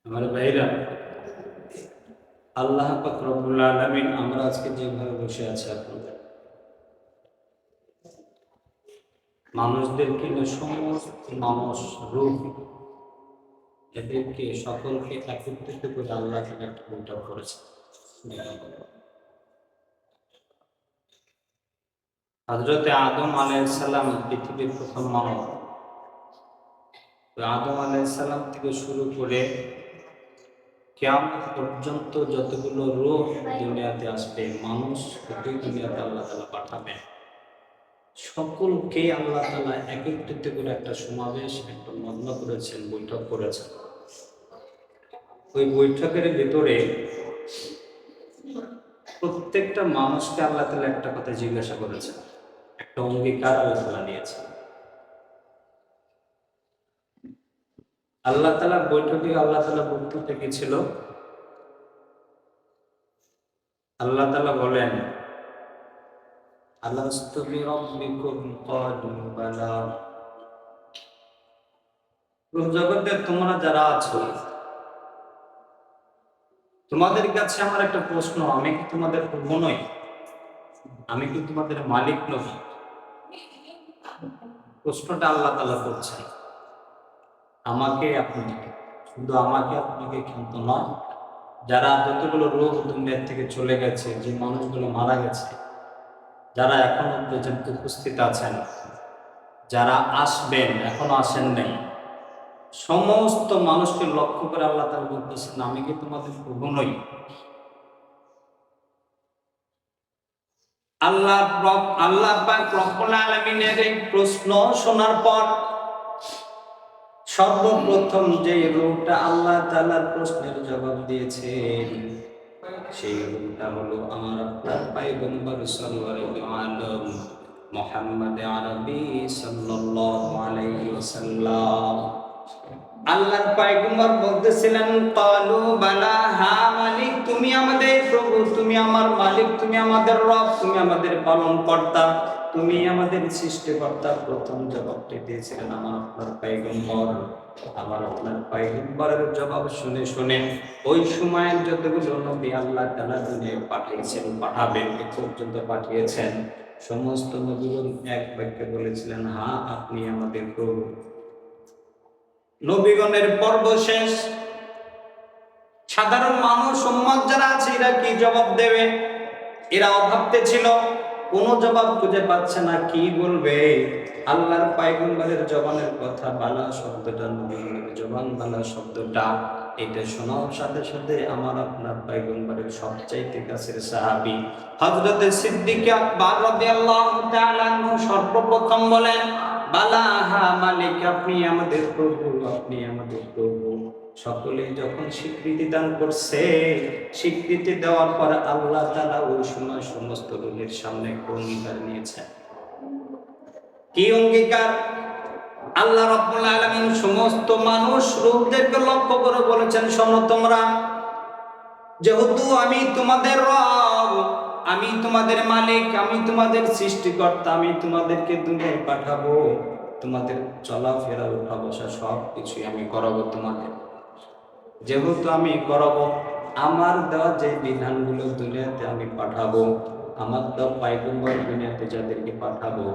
আমার ভাইরা, আল্লাহ পাক রব্বুল আলামিন আমরা আজকে যেভাবে বসে আছি আপনাদের মানুষদেরকে সমস্ত মানুষ রূপ এদেরকে সকলকে একত্রিত করে আল্লাহ তাআলা একটা বৈঠক করেছে। হযরতে আদম আলাইহিস সালাম পৃথিবীর প্রথম মানব। তো আদম আলাইহিস সালাম থেকে শুরু করে কিয়ামত পর্যন্ত যতগুলো রূহ দুনিয়াতে আসবে, মানুষ প্রত্যেক দুনিয়াতে আল্লাহ তাআলা পাঠাবেন, সকলকে আল্লাহ তাআলা একত্রিত করে একটা সমাবেশ, একটা মজমা করেছেন, বৈঠক করেছেন। ওই বৈঠকের ভিতরে প্রত্যেকটা মানুষকে আল্লাহ তাআলা একটা কথা জিজ্ঞাসা করেছেন, একটা অঙ্গীকার আল্লাহ তাআলা নিয়েছেন। আল্লাহ তাআলা বৈঠকে আল্লাহ তাআলা বক্তব্য কি ছিল? আল্লাহ তাআলা বলেন, আলাস্তু বিরাব্বিকুম ক্বালু বালা। জগতে তোমরা যারা আছো, তোমাদের কাছে আমার একটা প্রশ্ন, আমি কি তোমাদের প্রভু নই? আমি কি তোমাদের মালিক নই? প্রশ্নটা আল্লাহ তাআলা করছেন আমাকে আপনাকে, শুধু আমাকে আপনাকে কিন্তু নয়, যারা যতগুলো রোগ দুনিয়া থেকে চলে গেছে, যে মানুষগুলো মারা গেছে, যারা এখনো পর্যন্ত উপস্থিত আছেন, যারা আসবেন এখনো আসেন নাই, সমস্ত মানুষকে লক্ষ্য করে আল্লাহ তাআলা বলতেছেন, আমি কি তোমাদের প্রভু নই? আল্লাহ পাক রব্বুল আলামিনের এই প্রশ্ন শোনার পর সর্বপ্রথম যে রূপটা আল্লাহ তাআলার প্রশ্নের জবাব দিয়েছেন, সেই রূপটা হলো আমার আপনার পয়গম্বর সাল্লাল্লাহু আলাইহি মুহাম্মদ আরবি সাল্লাল্লাহু আলাইহি ওয়াসাল্লাম। আল্লাহর পয়গম্বর বলতেছিলেন, ক্বালু বালা, হ্যাঁ মালিক, তুমি আমাদের প্রভু, তুমি আমার মালিক, তুমি আমাদের রব, তুমি আমাদের পালনকর্তা, তুমি আমাদের সৃষ্টিকর্তা। প্রথম জবাবটি দিয়েছিলেন আমার আপনার পয়গম্বর। আমার আপনার পয়গম্বরের জবাব শুনে শুনে ওই সময়ের যতগুলো নবী আল্লাহ তাআলা দুনিয়ায় পাঠিয়েছেন, পাঠাবেন, এ পর্যন্ত পাঠিয়েছেন, সমস্ত নবীগণ এক বাক্যে বলেছিলেন, হ্যাঁ আপনি আমাদের প্রভু। নবীগণের পর্ব শেষ। সাধারণ মানুষ উম্মত যারা আছে, এরা কি জবাব দেবে? এরা অভাবতে ছিল, কোনো জবাব খুঁজে পাচ্ছে না, কি বলবে? আল্লাহর পয়গম্বরের জবানের কথা, বালা শব্দটা, নবীগণের জবান বালা শব্দটা, এটা শোনার সাথে সাথে আমার আপনার পয়গম্বরের সবচাইতে কাছের সাহাবী হযরতে সিদ্দিক আকবর রাদিয়াল্লাহু তাআলা সর্বপ্রথম বলেন, বালা, হা মালিক, আপনি আমাদের প্রভু, আপনি আমাদের প্রভু। সকলে যখন স্বীকৃতি দান করছে, স্বীকৃতি দেওয়ার পর আল্লাহ তাআলা ওই সময় সমস্ত রোগীর সামনে একটা অঙ্গীকার নিয়েছেন। কি অঙ্গীকার? আল্লাহ রাব্বুল আলামিন সমস্ত মানুষ রূপদেরকে লক্ষ্য করে বলেছেন, শোনো তোমরা, যেহেতু আমি তোমাদের রব, আমি তোমাদের মালিক, আমি তোমাদের সৃষ্টিকর্তা, আমি তোমাদেরকে দুনিয়ায় পাঠাবো, তোমাদের চলাফেরা উঠা বসা সব কিছুই আমি করাবো তোমাদের। যেহেতু আমি করাবো, আমার দেওয়া যে বিধানগুলো দুনিয়াতে আমি পাঠাবো, আমার দেওয়া পয়গম্বর দুনিয়াতে যাদেরকে পাঠাবো,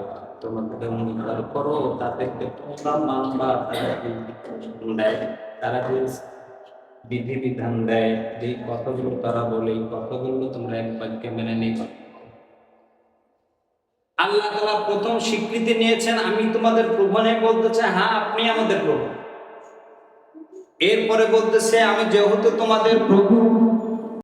তোমাদের অঙ্গীকার করো, তাদেরকে তোমরা মানবা। তারা কি দেয়, তারা যে বিধিবিধান দেয়, যে কথাগুলো তারা বলে, এই কথাগুলো তোমরা এক বাক্যে মেনে নিবা। আল্লাহ তাআলা প্রথম স্বীকৃতি নিয়েছেন, আমি তোমাদের প্রভু নই, বলতেছে হ্যাঁ আপনি আমাদের প্রভু। এরপরে বলতেছে, আমি যেহেতু তোমাদের প্রভু,